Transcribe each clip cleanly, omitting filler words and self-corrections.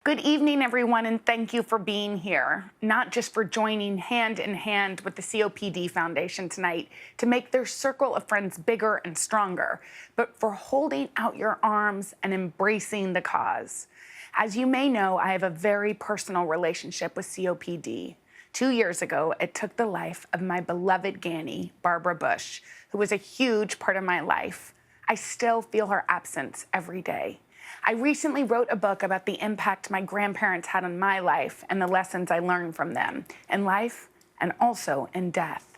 Good evening, everyone, and thank you for being here, not just for joining hand in hand with the COPD Foundation tonight to make their circle of friends bigger and stronger, but for holding out your arms and embracing the cause. As you may know, I have a very personal relationship with COPD. 2 years ago, it took the life of my beloved Ganny, Barbara Bush, who was a huge part of my life. I still feel her absence every day. I recently wrote a book about the impact my grandparents had on my life and the lessons I learned from them in life and also in death.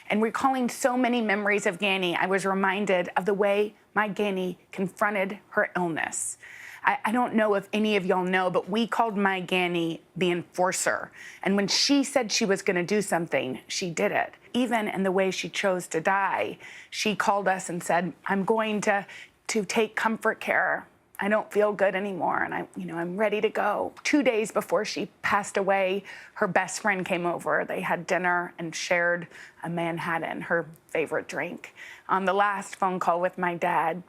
And recalling so many memories of Ganny, I was reminded of the way my Ganny confronted her illness. I don't know if any of y'all know, but we called my Ganny the enforcer. And when she said she was going to do something, she did it. Even in the way she chose to die, she called us and said, I'm going to take comfort care. I don't feel good anymore, and I'm ready to go. 2 days before she passed away, her best friend came over. They had dinner and shared a Manhattan, her favorite drink. On the last phone call with my dad,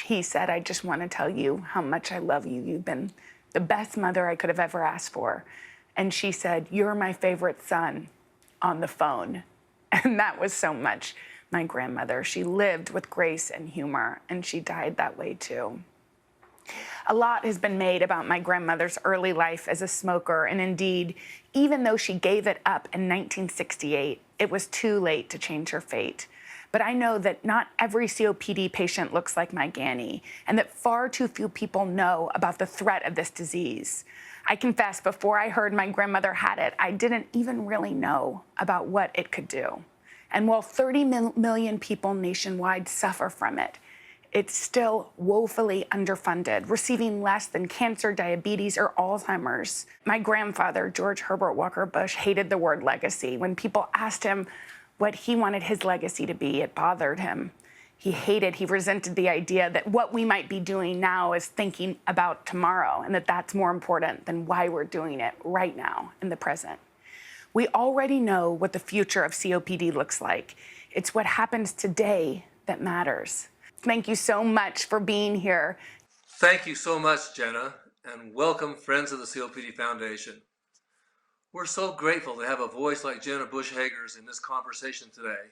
he said, I just want to tell you how much I love you. You've been the best mother I could have ever asked for. And she said, you're my favorite son, on the phone. And that was so much my grandmother. She lived with grace and humor, and she died that way too. A lot has been made about my grandmother's early life as a smoker, and indeed, even though she gave it up in 1968, it was too late to change her fate. But I know that not every COPD patient looks like my Ganny, and that far too few people know about the threat of this disease. I confess, before I heard my grandmother had it, I didn't even really know about what it could do. And while 30 million people nationwide suffer from it, it's still woefully underfunded, receiving less than cancer, diabetes, or Alzheimer's. My grandfather, George Herbert Walker Bush, hated the word legacy. When people asked him what he wanted his legacy to be, it bothered him. He resented the idea that what we might be doing now is thinking about tomorrow, and that that's more important than why we're doing it right now in the present. We already know what the future of COPD looks like. It's what happens today that matters. Thank you so much for being here. Thank you so much, Jenna, and welcome, friends of the COPD Foundation. We're so grateful to have a voice like Jenna Bush-Hager's in this conversation today.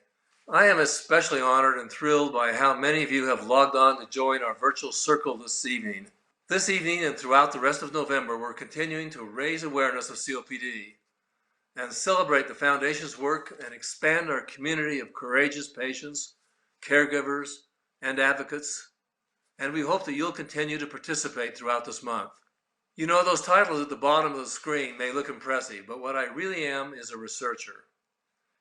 I am especially honored and thrilled by how many of you have logged on to join our virtual circle this evening. This evening and throughout the rest of November, we're continuing to raise awareness of COPD and celebrate the Foundation's work and expand our community of courageous patients, caregivers, and advocates, and we hope that you'll continue to participate throughout this month. You know, those titles at the bottom of the screen may look impressive, but what I really am is a researcher.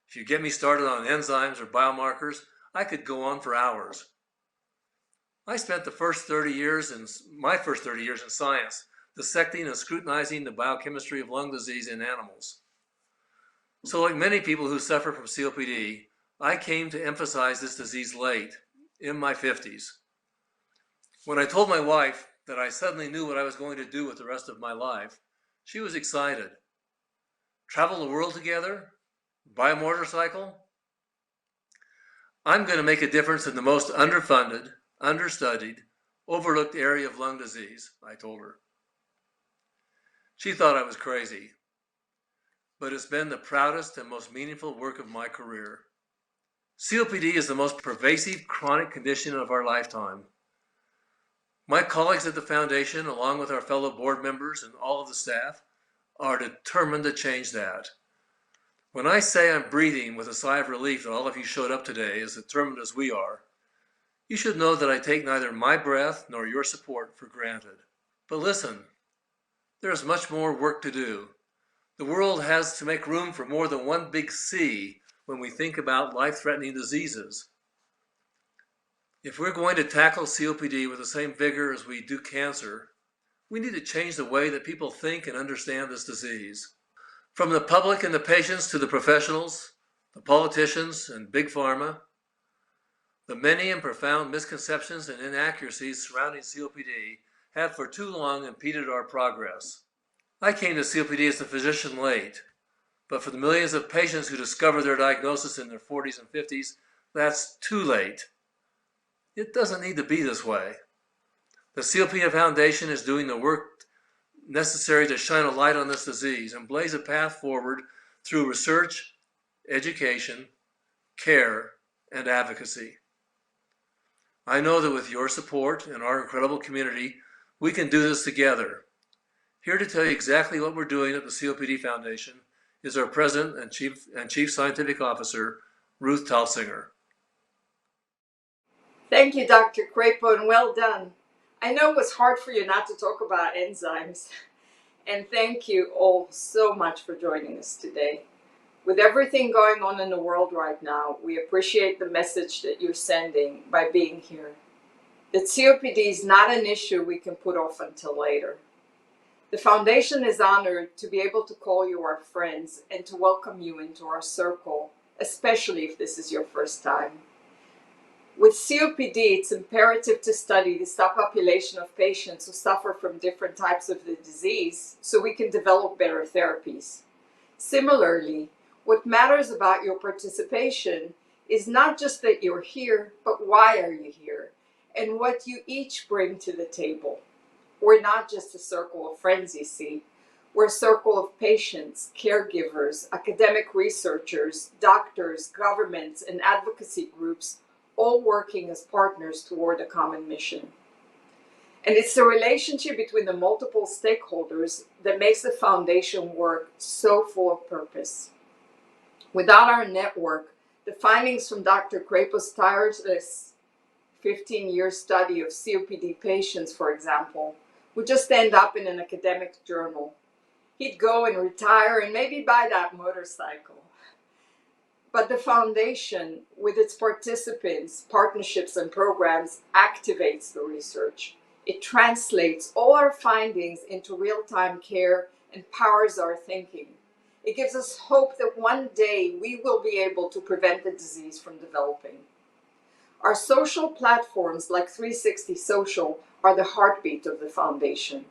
If you get me started on enzymes or biomarkers, I could go on for hours. I spent my first 30 years in science, dissecting and scrutinizing the biochemistry of lung disease in animals. So like many people who suffer from COPD, I came to emphasize this disease late, in my 50s. When I told my wife that I suddenly knew what I was going to do with the rest of my life, she was excited. Travel the world together? Buy a motorcycle? I'm going to make a difference in the most underfunded, understudied, overlooked area of lung disease, I told her. She thought I was crazy, but it's been the proudest and most meaningful work of my career. COPD is the most pervasive chronic condition of our lifetime. My colleagues at the Foundation, along with our fellow board members and all of the staff, are determined to change that. When I say I'm breathing with a sigh of relief that all of you showed up today, as determined as we are, you should know that I take neither my breath nor your support for granted. But listen, there's much more work to do. The world has to make room for more than one big C when we think about life-threatening diseases. If we're going to tackle COPD with the same vigor as we do cancer, we need to change the way that people think and understand this disease. From the public and the patients to the professionals, the politicians and big pharma, the many and profound misconceptions and inaccuracies surrounding COPD have for too long impeded our progress. I came to COPD as a physician late, but for the millions of patients who discover their diagnosis in their 40s and 50s, that's too late. It doesn't need to be this way. The COPD Foundation is doing the work necessary to shine a light on this disease and blaze a path forward through research, education, care, and advocacy. I know that with your support and our incredible community, we can do this together. Here to tell you exactly what we're doing at the COPD Foundation is our President and Chief Scientific Officer, Ruth Talsinger. Thank you, Dr. Crapo, and well done. I know it was hard for you not to talk about enzymes. And thank you all so much for joining us today. With everything going on in the world right now, we appreciate the message that you're sending by being here. That COPD is not an issue we can put off until later. The Foundation is honored to be able to call you our friends and to welcome you into our circle, especially if this is your first time. With COPD, it's imperative to study the subpopulation of patients who suffer from different types of the disease so we can develop better therapies. Similarly, what matters about your participation is not just that you're here, but why are you here and what you each bring to the table. We're not just a circle of friends, you see. We're a circle of patients, caregivers, academic researchers, doctors, governments, and advocacy groups, all working as partners toward a common mission. And it's the relationship between the multiple stakeholders that makes the Foundation work so full of purpose. Without our network, the findings from Dr. Crapo's tireless 15-year study of COPD patients, for example, would just end up in an academic journal. He'd go and retire and maybe buy that motorcycle. But the Foundation, with its participants, partnerships, and programs, activates the research. It translates all our findings into real-time care and powers our thinking. It gives us hope that one day we will be able to prevent the disease from developing. Our social platforms like 360 Social are the heartbeat of the Foundation.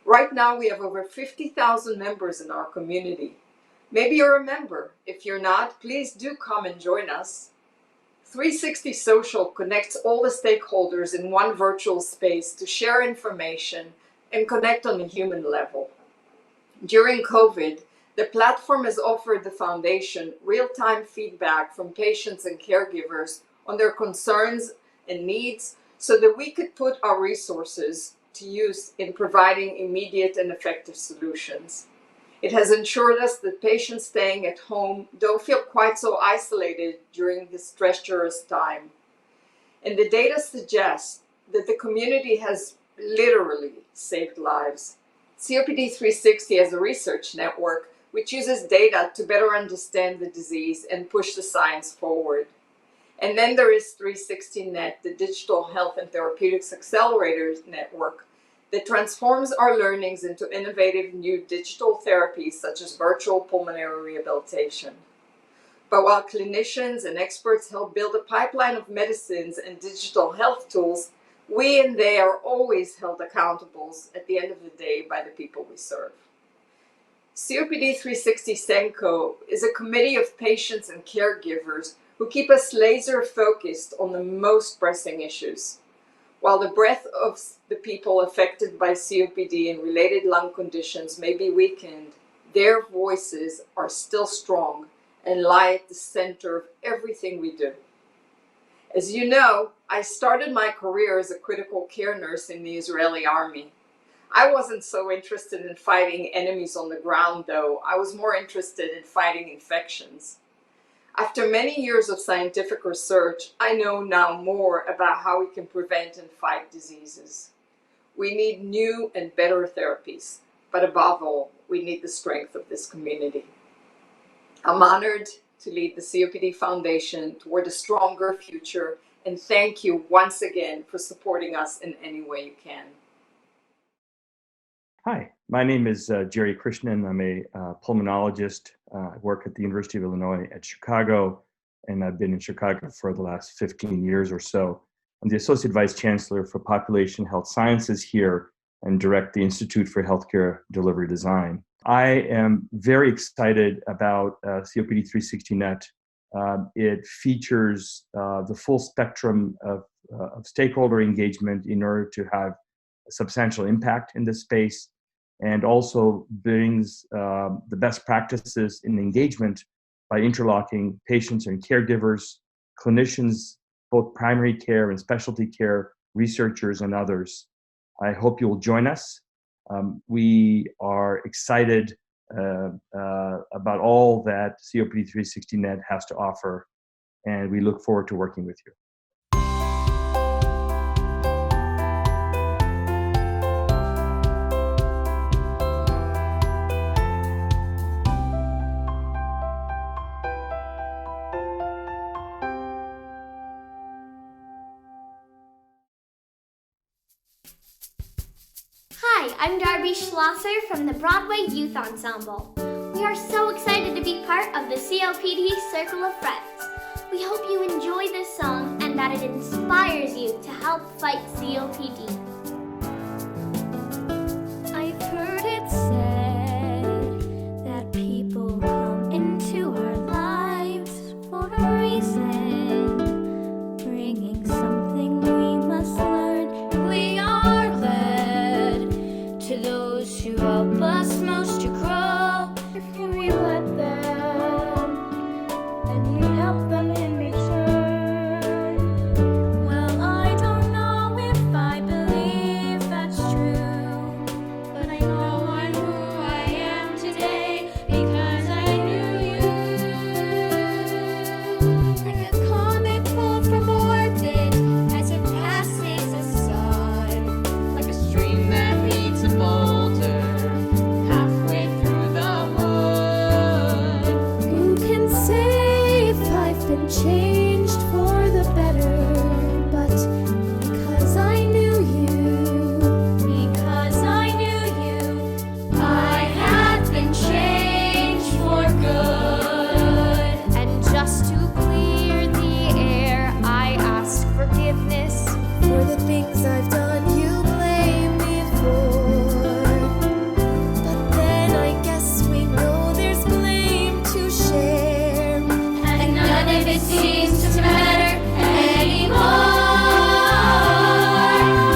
Right now we have over 50,000 members in our community. Maybe you're a member. If you're not, please do come and join us. 360 Social connects all the stakeholders in one virtual space to share information and connect on a human level. During COVID, the platform has offered the Foundation real-time feedback from patients and caregivers on their concerns and needs so that we could put our resources to use in providing immediate and effective solutions. It has ensured us that patients staying at home don't feel quite so isolated during this treacherous time. And the data suggests that the community has literally saved lives. COPD 360 has a research network which uses data to better understand the disease and push the science forward. And then there is 360net, the Digital Health and Therapeutics Accelerator Network, that transforms our learnings into innovative new digital therapies such as virtual pulmonary rehabilitation. But while clinicians and experts help build a pipeline of medicines and digital health tools, we and they are always held accountable at the end of the day by the people we serve. COPD 360 Senko is a committee of patients and caregivers who keep us laser focused on the most pressing issues. While the breadth of the people affected by COPD and related lung conditions may be weakened, their voices are still strong and lie at the center of everything we do. As you know, I started my career as a critical care nurse in the Israeli army. I wasn't so interested in fighting enemies on the ground, though. I was more interested in fighting infections. After many years of scientific research, I know now more about how we can prevent and fight diseases. We need new and better therapies, but above all, we need the strength of this community. I'm honored to lead the COPD Foundation toward a stronger future, and thank you once again for supporting us in any way you can. Hi, my name is Jerry Krishnan. I'm a pulmonologist. I work at the University of Illinois at Chicago, and I've been in Chicago for the last 15 years or so. I'm the Associate Vice Chancellor for Population Health Sciences here and direct the Institute for Healthcare Delivery Design. I am very excited about COPD 360net. It features the full spectrum of stakeholder engagement in order to have a substantial impact in this space. and also brings the best practices in engagement by interlocking patients and caregivers, clinicians, both primary care and specialty care, researchers, and others. I hope you will join us. We are excited about all that COPD 360net has to offer, and we look forward to working with you. Hi, I'm Darby Schlosser from the Broadway Youth Ensemble. We are so excited to be part of the COPD Circle of Friends. We hope you enjoy this song and that it inspires you to help fight COPD. I've heard it said that people come into our lives for a reason, bringing something we must learn. We are led to those who help us most to grow. If we let them, and we help them in return. Well, I don't know if I believe that's true, but I know I'm who I am today because I knew you. Like a comet pulled from orbit as it passes the sun, like a stream that meets a boulder halfway through the wood. Who can say if I've been changed for the better? But because I knew you, I have been changed for good. And just to clear the air, I ask forgiveness for the things I've done. You blame me for, but then I guess we know there's blame to share, and none of it seems to matter anymore.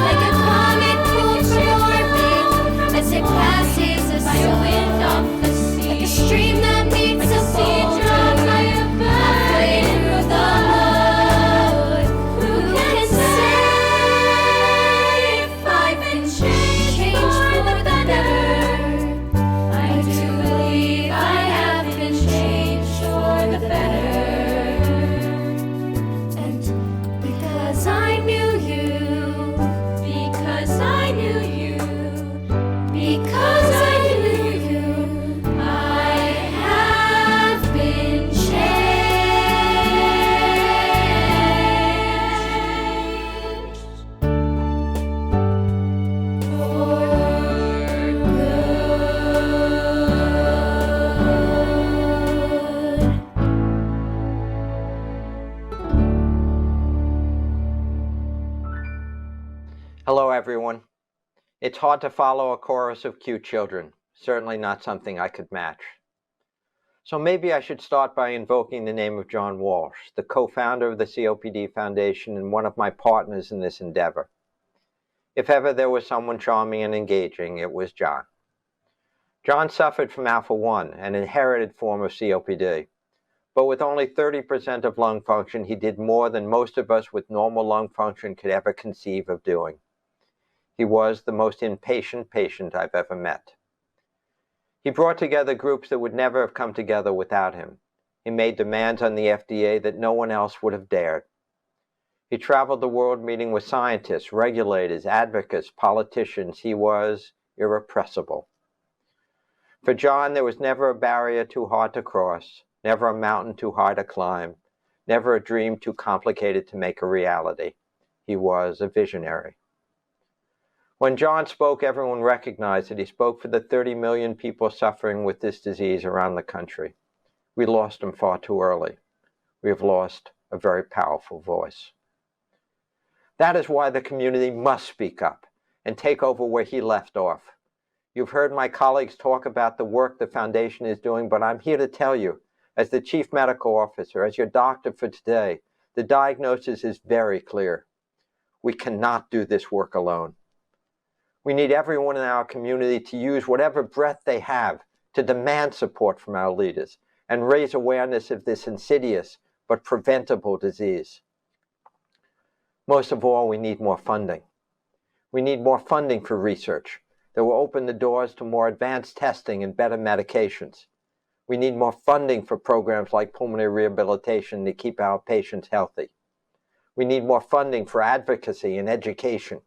Like a comet pulled from orbit as it passes the sun, like a stream that meets a boulder halfway through the wood. Who can say if I've been changed for the better? I do believe I have been changed for the better. And because I knew you, because I knew you, because I knew you, I have been changed for good. Hello, everyone. It's hard to follow a chorus of cute children, certainly not something I could match. So maybe I should start by invoking the name of John Walsh, the co-founder of the COPD Foundation and one of my partners in this endeavor. If ever there was someone charming and engaging, it was John. John suffered from alpha-1, an inherited form of COPD. But with only 30% of lung function, he did more than most of us with normal lung function could ever conceive of doing. He was the most impatient patient I've ever met. He brought together groups that would never have come together without him. He made demands on the FDA that no one else would have dared. He traveled the world meeting with scientists, regulators, advocates, politicians. He was irrepressible. For John, there was never a barrier too hard to cross, never a mountain too high to climb, never a dream too complicated to make a reality. He was a visionary. When John spoke, everyone recognized that he spoke for the 30 million people suffering with this disease around the country. We lost him far too early. We have lost a very powerful voice. That is why the community must speak up and take over where he left off. You've heard my colleagues talk about the work the foundation is doing, but I'm here to tell you, as the Chief Medical Officer, as your doctor for today, the diagnosis is very clear. We cannot do this work alone. We need everyone in our community to use whatever breath they have to demand support from our leaders and raise awareness of this insidious but preventable disease. Most of all, we need more funding. We need more funding for research that will open the doors to more advanced testing and better medications. We need more funding for programs like pulmonary rehabilitation to keep our patients healthy. We need more funding for advocacy and education.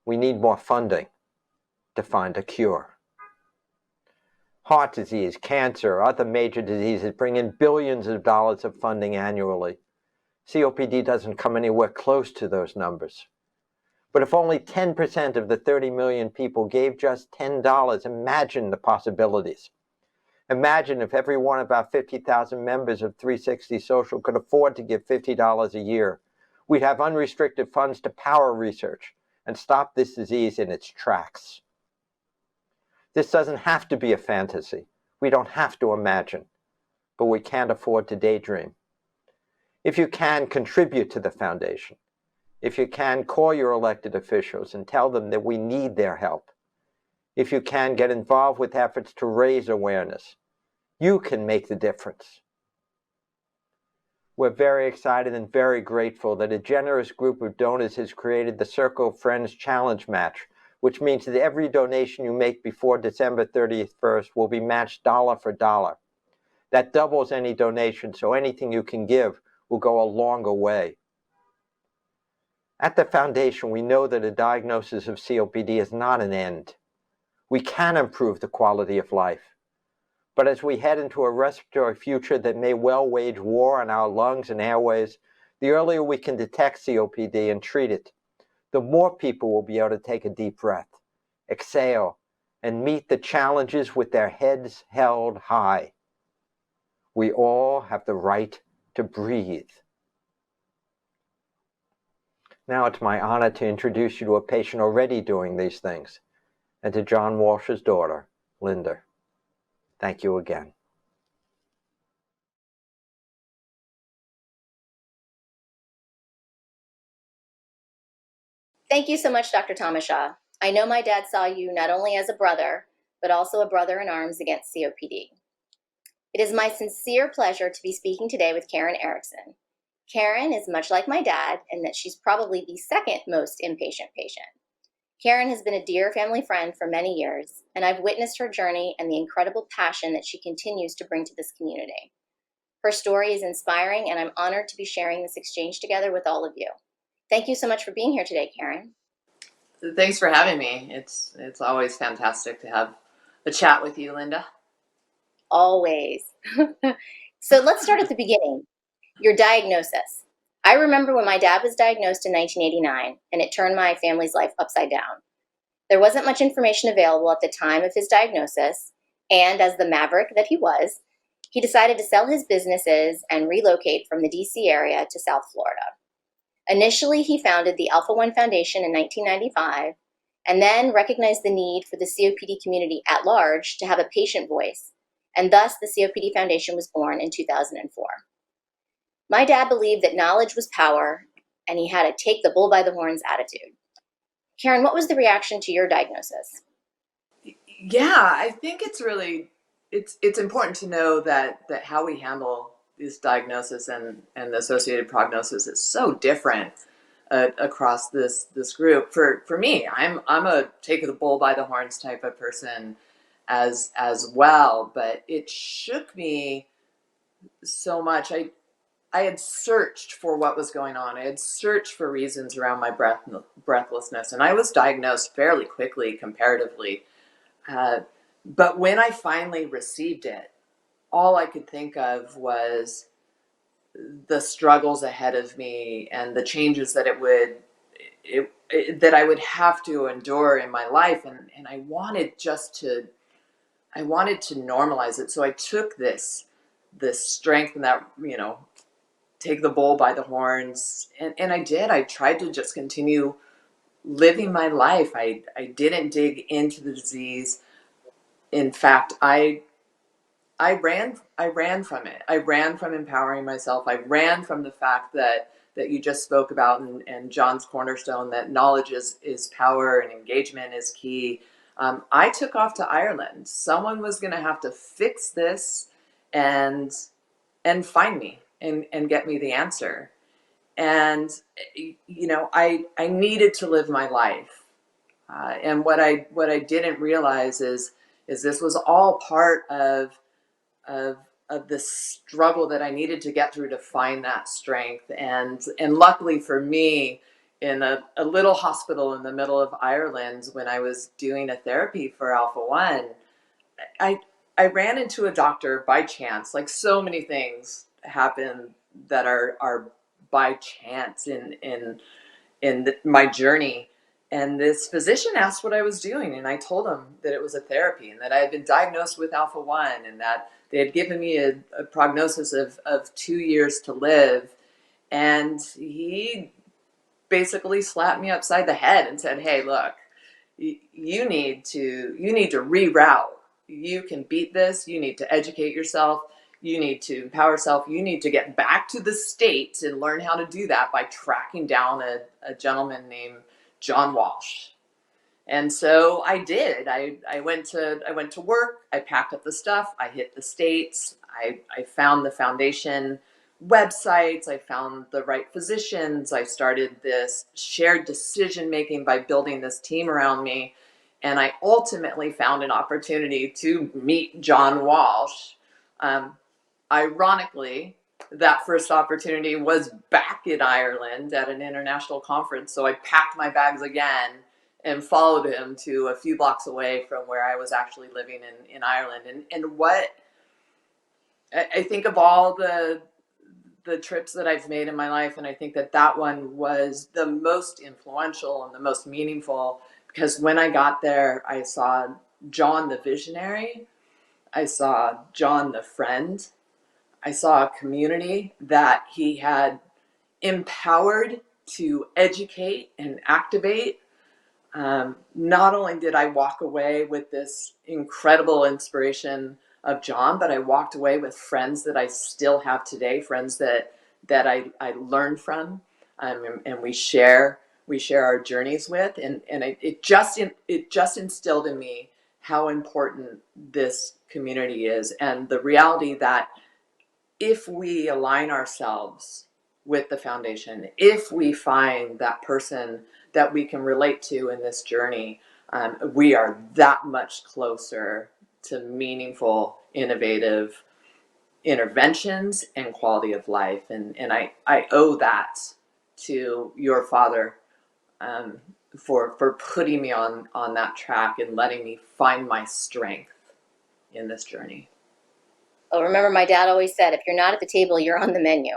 We need more funding to find a cure. Heart disease, cancer, other major diseases bring in billions of dollars of funding annually. COPD doesn't come anywhere close to those numbers. But if only 10% of the 30 million people gave just $10, imagine the possibilities. Imagine if every one of our 50,000 members of 360 Social could afford to give $50 a year. We'd have unrestricted funds to power research and stop this disease in its tracks. This doesn't have to be a fantasy. We don't have to imagine, but we can't afford to daydream. If you can, contribute to the foundation. If you can, call your elected officials and tell them that we need their help. If you can, get involved with efforts to raise awareness. You can make the difference. We're very excited and very grateful that a generous group of donors has created the Circle of Friends Challenge Match, which means that every donation you make before December 31st will be matched dollar for dollar. That doubles any donation, so anything you can give will go a longer way. At the foundation, we know that a diagnosis of COPD is not an end. We can improve the quality of life. But as we head into a respiratory future that may well wage war on our lungs and airways, the earlier we can detect COPD and treat it, the more people will be able to take a deep breath, exhale, and meet the challenges with their heads held high. We all have the right to breathe. Now it's my honor to introduce you to a patient already doing these things, and to John Walsh's daughter, Linda. Thank you again. Thank you so much, Dr. Thomashaw. I know my dad saw you not only as a brother, but also a brother in arms against COPD. It is my sincere pleasure to be speaking today with Karen Erickson. Karen is much like my dad in that she's probably the second most impatient patient. Karen has been a dear family friend for many years, and I've witnessed her journey and the incredible passion that she continues to bring to this community. Her story is inspiring, and I'm honored to be sharing this exchange together with all of you. Thank you so much for being here today, Karen. Thanks for having me. It's always fantastic to have a chat with you, Linda. Always. So let's start at the beginning. Your diagnosis. I remember when my dad was diagnosed in 1989, and it turned my family's life upside down. There wasn't much information available at the time of his diagnosis, and as the maverick that he was, he decided to sell his businesses and relocate from the DC area to South Florida. Initially, he founded the Alpha One Foundation in 1995, and then recognized the need for the COPD community at large to have a patient voice, and thus the COPD Foundation was born in 2004. My dad believed that knowledge was power, and he had a take the bull by the horns attitude. Karen, what was the reaction to your diagnosis? Yeah, I think it's really it's important to know that how we handle this diagnosis and the associated prognosis is so different across this group. For me, I'm a take the bull by the horns type of person as well, but it shook me so much. I had searched for what was going on. I had searched for reasons around my breathlessness, and I was diagnosed fairly quickly, comparatively. But when I finally received it, all I could think of was the struggles ahead of me and the changes that that I would have to endure in my life, and I wanted to normalize it. So I took this strength and that, take the bull by the horns. And I did. I tried to just continue living my life. I didn't dig into the disease. In fact, I ran from it. I ran from empowering myself. I ran from the fact that that you just spoke about, and John's cornerstone, that knowledge is power and engagement is key. I took off to Ireland. Someone was going to have to fix this and find me and get me the answer. And I needed to live my life. And what I didn't realize is this was all part of the struggle that I needed to get through to find that strength. And luckily for me, in a little hospital in the middle of Ireland, when I was doing a therapy for Alpha-1, I ran into a doctor by chance. Like so many things happen that are by chance in my journey. And this physician asked what I was doing, and I told him that it was a therapy and that I had been diagnosed with Alpha-1 and that they had given me a prognosis of 2 years to live. And he basically slapped me upside the head and said, "Hey, look, you need to reroute. You can beat this. You need to educate yourself. You need to empower yourself. You need to get back to the States and learn how to do that by tracking down a gentleman named John Walsh." And so I did. I went to work. I packed up the stuff. I hit the States. I found the foundation websites. I found the right physicians. I started this shared decision making by building this team around me. And I ultimately found an opportunity to meet John Walsh. Ironically, that first opportunity was back in Ireland at an international conference. So I packed my bags again and followed him to a few blocks away from where I was actually living in Ireland. And what I think of all the trips that I've made in my life, and I think that one was the most influential and the most meaningful, because when I got there, I saw John the visionary, I saw John the friend, I saw a community that he had empowered to educate and activate. Not only did I walk away with this incredible inspiration of John, but I walked away with friends that I still have today, friends that I learned from, and we share our journeys with, and it just instilled in me how important this community is, and the reality that if we align ourselves with the foundation, if we find that person that we can relate to in this journey, we are that much closer to meaningful, innovative interventions and quality of life. And I owe that to your father, for putting me on that track and letting me find my strength in this journey. Well, remember, my dad always said, if you're not at the table, you're on the menu.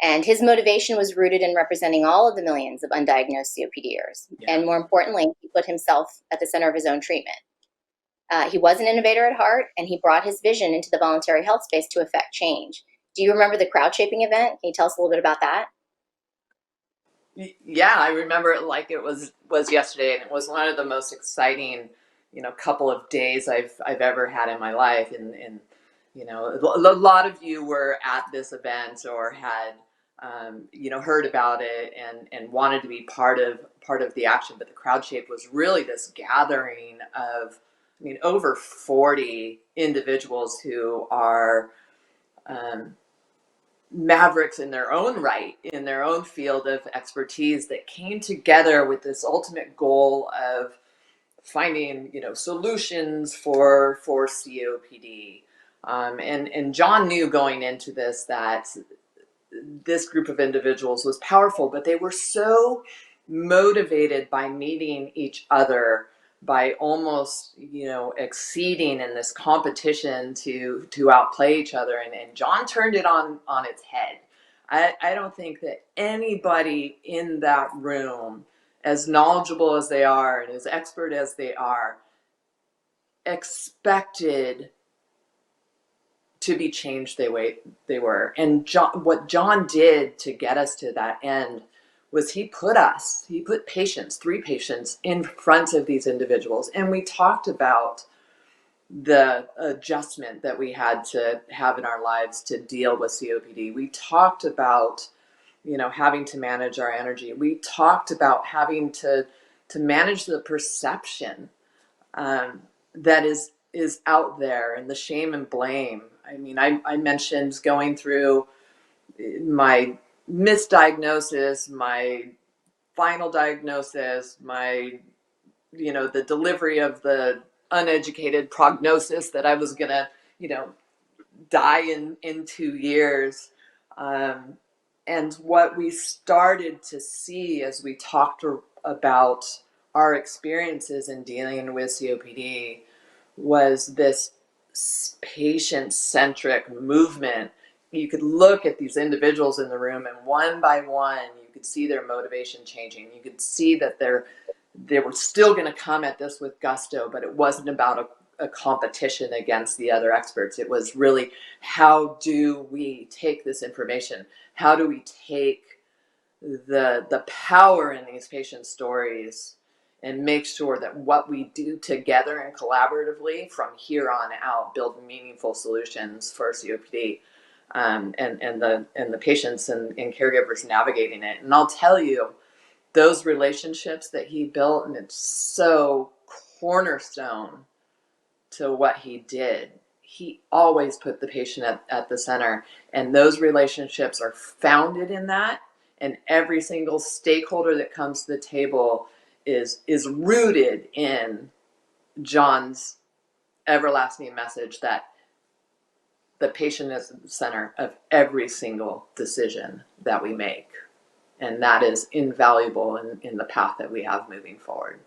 And his motivation was rooted in representing all of the millions of undiagnosed COPDers. Yeah. And more importantly, he put himself at the center of his own treatment. He was an innovator at heart, and he brought his vision into the voluntary health space to affect change. Do you remember the crowd shaping event? Can you tell us a little bit about that? Yeah, I remember it like it was yesterday, and it was one of the most exciting, couple of days I've ever had in my life. And a lot of you were at this event or had heard about it and wanted to be part of the action. But the crowd shape was really this gathering of, over 40 individuals who are mavericks in their own right, in their own field of expertise, that came together with this ultimate goal of finding, solutions for COPD. And John knew going into this that this group of individuals was powerful, but they were so motivated by meeting each other, by almost, exceeding in this competition to outplay each other. And John turned it on its head. I don't think that anybody in that room, as knowledgeable as they are and as expert as they are, expected to be changed the way they were. And what John did to get us to that end was he put patients, 3 patients, in front of these individuals. And we talked about the adjustment that we had to have in our lives to deal with COPD. We talked about having to manage our energy. We talked about having to manage the perception that is out there, and the shame and blame. I mean, I mentioned going through my misdiagnosis, my final diagnosis, my the delivery of the uneducated prognosis that I was gonna die in 2 years. And what we started to see as we talked about our experiences in dealing with COPD was this patient-centric movement. You could look at these individuals in the room, and one by one, you could see their motivation changing. You could see that they were still going to come at this with gusto, but it wasn't about a competition against the other experts. It was really, how do we take this information? How do we take the power in these patient stories and make sure that what we do together and collaboratively from here on out build meaningful solutions for COPD, and the patients and caregivers navigating it. And I'll tell you, those relationships that he built, and it's so cornerstone to what he did. He always put the patient at the center, and those relationships are founded in that. And every single stakeholder that comes to the table is rooted in John's everlasting message that the patient is at the center of every single decision that we make. And that is invaluable in the path that we have moving forward.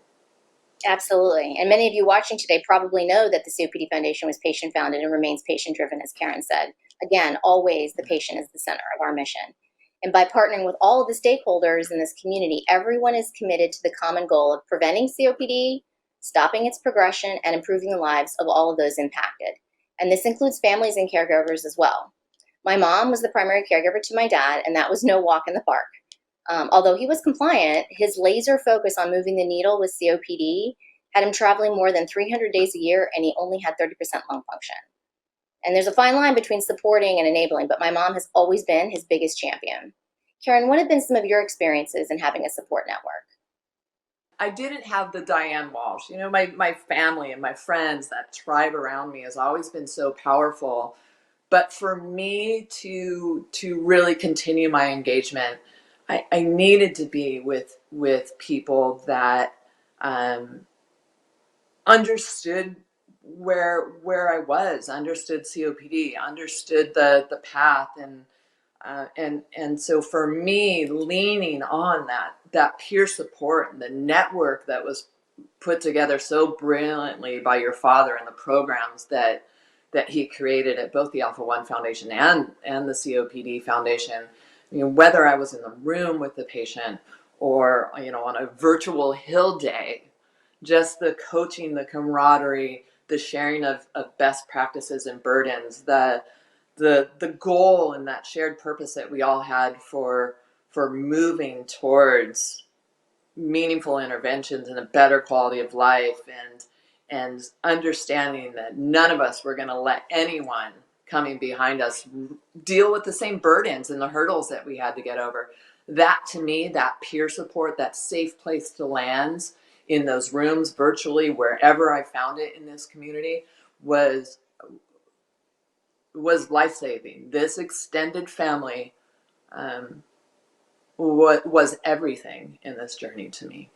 Absolutely. And many of you watching today probably know that the COPD Foundation was patient-founded and remains patient-driven, as Karen said. Again, always the patient is the center of our mission. And by partnering with all of the stakeholders in this community, everyone is committed to the common goal of preventing COPD, stopping its progression, and improving the lives of all of those impacted. And this includes families and caregivers as well. My mom was the primary caregiver to my dad, and that was no walk in the park. Although he was compliant, his laser focus on moving the needle with COPD had him traveling more than 300 days a year, and he only had 30% lung function. And there's a fine line between supporting and enabling, but my mom has always been his biggest champion. Karen, what have been some of your experiences in having a support network? I didn't have the Diane Walsh. My family and my friends, that tribe around me has always been so powerful. But for me to really continue my engagement, I needed to be with people that understood where I was, understood COPD, understood the path, and so for me, leaning on that peer support and the network that was put together so brilliantly by your father and the programs that he created at both the Alpha One Foundation and the COPD Foundation. Whether I was in the room with the patient or on a virtual Hill day, just the coaching, the camaraderie, the sharing of best practices and burdens, the goal and that shared purpose that we all had for moving towards meaningful interventions and a better quality of life, and understanding that none of us were going to let anyone coming behind us deal with the same burdens and the hurdles that we had to get over. That, to me, that peer support, that safe place to land in those rooms, virtually, wherever I found it in this community, was life-saving. This extended family was everything in this journey to me.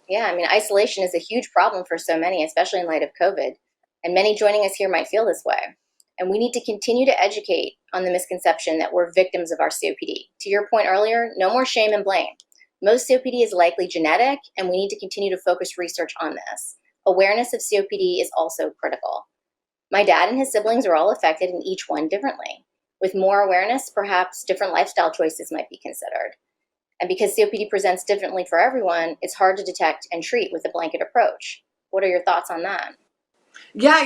Yeah, I mean, isolation is a huge problem for so many, especially in light of COVID. And many joining us here might feel this way. And we need to continue to educate on the misconception that we're victims of our COPD. To your point earlier, no more shame and blame. Most COPD is likely genetic, and we need to continue to focus research on this. Awareness of COPD is also critical. My dad and his siblings are all affected, and each one differently. With more awareness, perhaps different lifestyle choices might be considered. And because COPD presents differently for everyone, it's hard to detect and treat with a blanket approach. What are your thoughts on that? Yeah,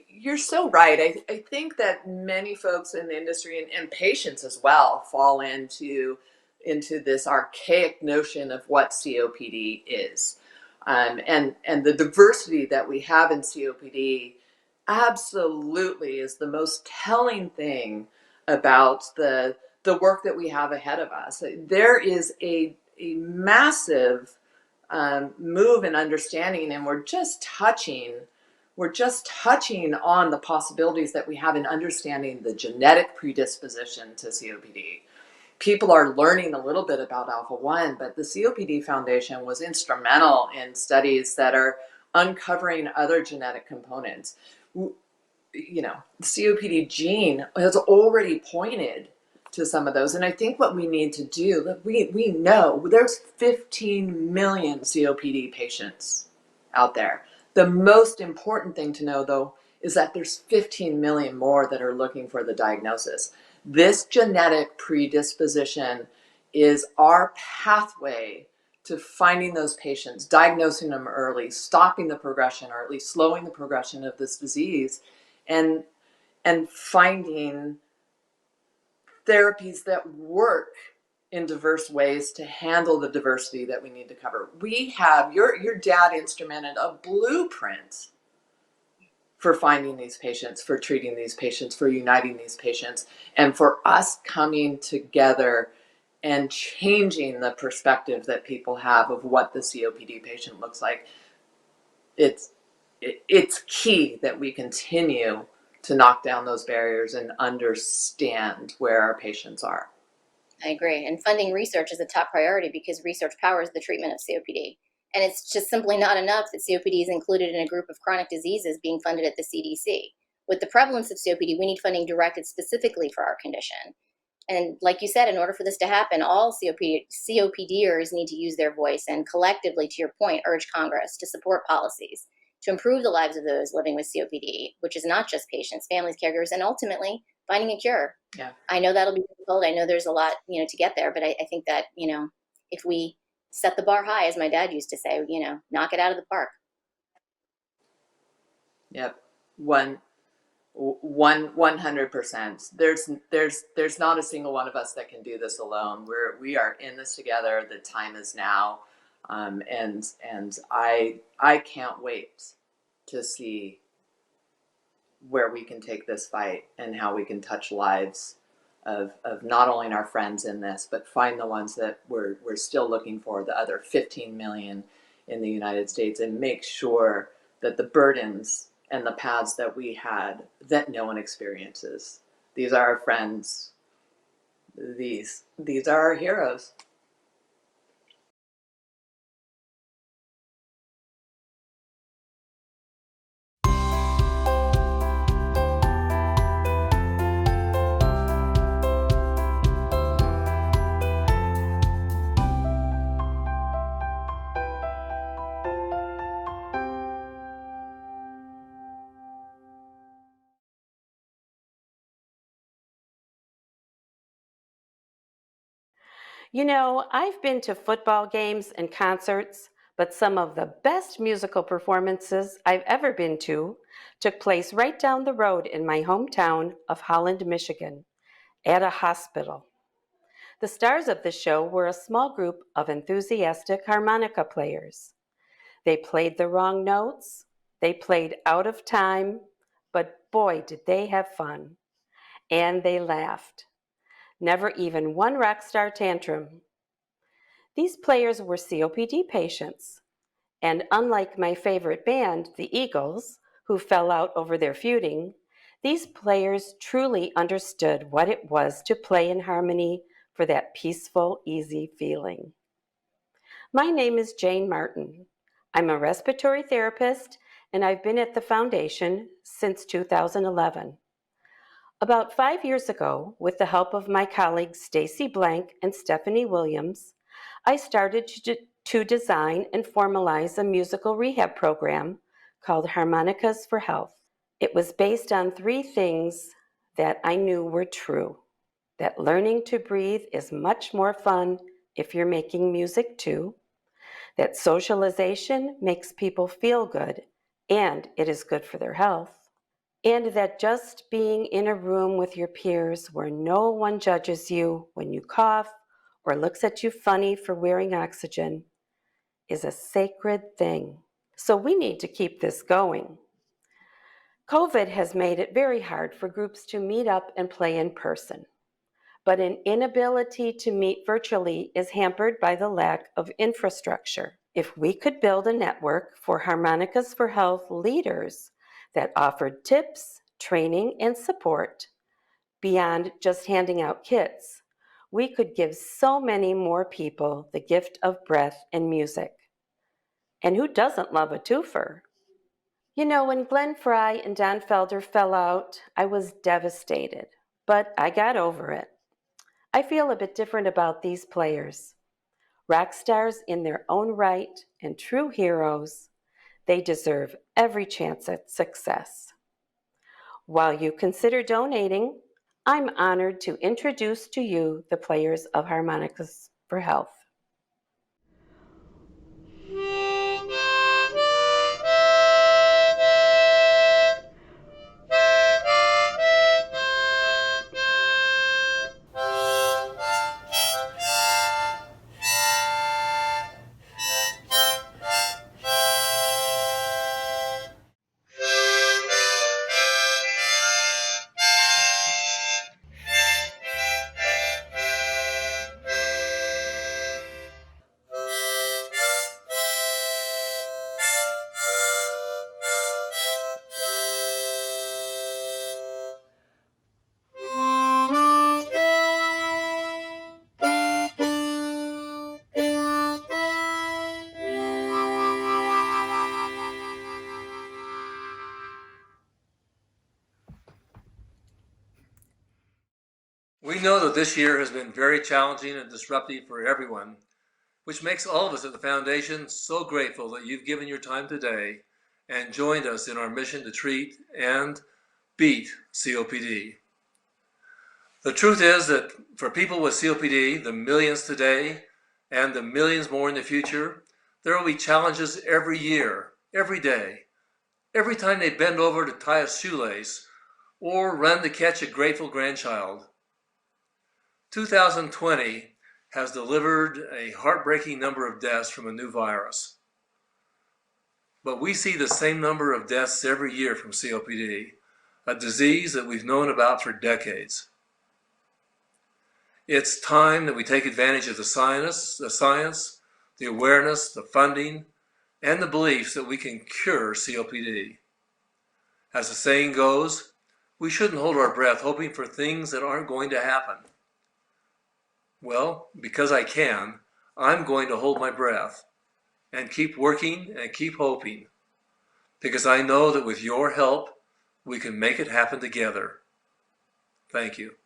you're so right. I think that many folks in the industry and patients as well fall into this archaic notion of what COPD is. And the diversity that we have in COPD absolutely is the most telling thing about the the work that we have ahead of us. There is a massive move in understanding, and we're just touching on the possibilities that we have in understanding the genetic predisposition to COPD. People are learning a little bit about alpha-1, but the COPD Foundation was instrumental in studies that are uncovering other genetic components. You know, the COPD gene has already pointed to some of those. And I think what we need to do, we know there's 15 million COPD patients out there. The most important thing to know, though, is that there's 15 million more that are looking for the diagnosis. This genetic predisposition is our pathway to finding those patients, diagnosing them early, stopping the progression, or at least slowing the progression of this disease, and finding therapies that work in diverse ways to handle the diversity that we need to cover. We have, your dad instrumented a blueprint for finding these patients, for treating these patients, for uniting these patients, and for us coming together and changing the perspective that people have of what the COPD patient looks like. It's key that we continue to knock down those barriers and understand where our patients are. I agree. And funding research is a top priority because research powers the treatment of COPD. And it's just simply not enough that COPD is included in a group of chronic diseases being funded at the CDC. With the prevalence of COPD, we need funding directed specifically for our condition. And like you said, in order for this to happen, all COPDers need to use their voice and collectively, to your point, urge Congress to support policies to improve the lives of those living with COPD, which is not just patients, families, caregivers, and ultimately finding a cure. Yeah. I know that'll be difficult. I know there's a lot, to get there, but I think that, if we set the bar high, as my dad used to say, knock it out of the park. Yep. 100%. There's not a single one of us that can do this alone. We are in this together. The time is now. And I can't wait to see where we can take this fight and how we can touch lives of not only our friends in this, but find the ones that we're still looking for, the other 15 million in the United States, and make sure that the burdens and the paths that we had, that no one experiences. These are our friends. These are our heroes. I've been to football games and concerts, but some of the best musical performances I've ever been to took place right down the road in my hometown of Holland, Michigan, at a hospital. The stars of the show were a small group of enthusiastic harmonica players. They played the wrong notes, they played out of time, but boy, did they have fun. And they laughed. Never even one rock star tantrum. These players were COPD patients, and unlike my favorite band, the Eagles, who fell out over their feuding, these players truly understood what it was to play in harmony for that peaceful, easy feeling. My name is Jane Martin. I'm a respiratory therapist, and I've been at the foundation since 2011. About 5 years ago, with the help of my colleagues Stacy Blank and Stephanie Williams, I started to design and formalize a musical rehab program called Harmonicas for Health. It was based on 3 things that I knew were true: that learning to breathe is much more fun if you're making music too, that socialization makes people feel good and it is good for their health, and that just being in a room with your peers where no one judges you when you cough or looks at you funny for wearing oxygen is a sacred thing. So we need to keep this going. COVID has made it very hard for groups to meet up and play in person. but an inability to meet virtually is hampered by the lack of infrastructure. If we could build a network for Harmonicas for Health leaders that offered tips, training, and support beyond just handing out kits, we could give so many more people the gift of breath and music. And who doesn't love a twofer? You know, when Glenn Fry and Don Felder fell out, I was devastated, but I got over it. I feel a bit different about these players. Rock stars in their own right and true heroes, they deserve every chance at success. While you consider donating, I'm honored to introduce to you the players of Harmonicas for Health. We know that this year has been very challenging and disruptive for everyone, which makes all of us at the Foundation so grateful that you've given your time today and joined us in our mission to treat and beat COPD. The truth is that for people with COPD, the millions today and the millions more in the future, there will be challenges every year, every day, every time they bend over to tie a shoelace or run to catch a grateful grandchild. 2020 has delivered a heartbreaking number of deaths from a new virus. But we see the same number of deaths every year from COPD, a disease that we've known about for decades. It's time that we take advantage of the science, the awareness, the funding, and the beliefs that we can cure COPD. As the saying goes, we shouldn't hold our breath hoping for things that aren't going to happen. Well, because I can, I'm going to hold my breath and keep working and keep hoping, because I know that with your help, we can make it happen together. Thank you.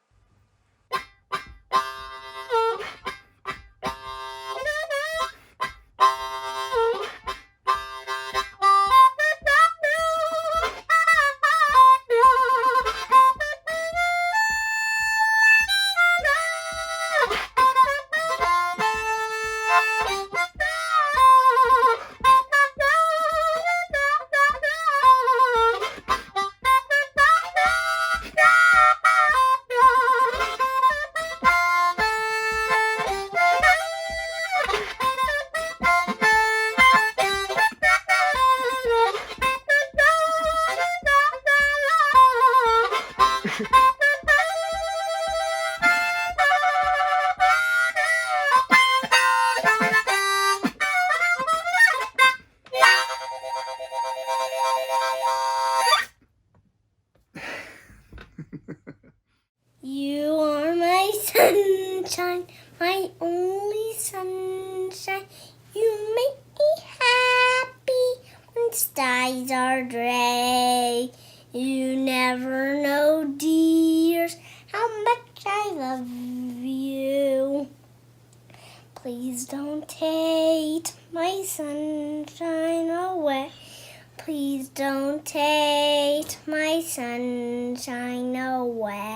You are my sunshine, my only sunshine. You make me happy when skies are gray. You never know, dears, how much I love you. Please don't take my sunshine away. Please don't take my sunshine away.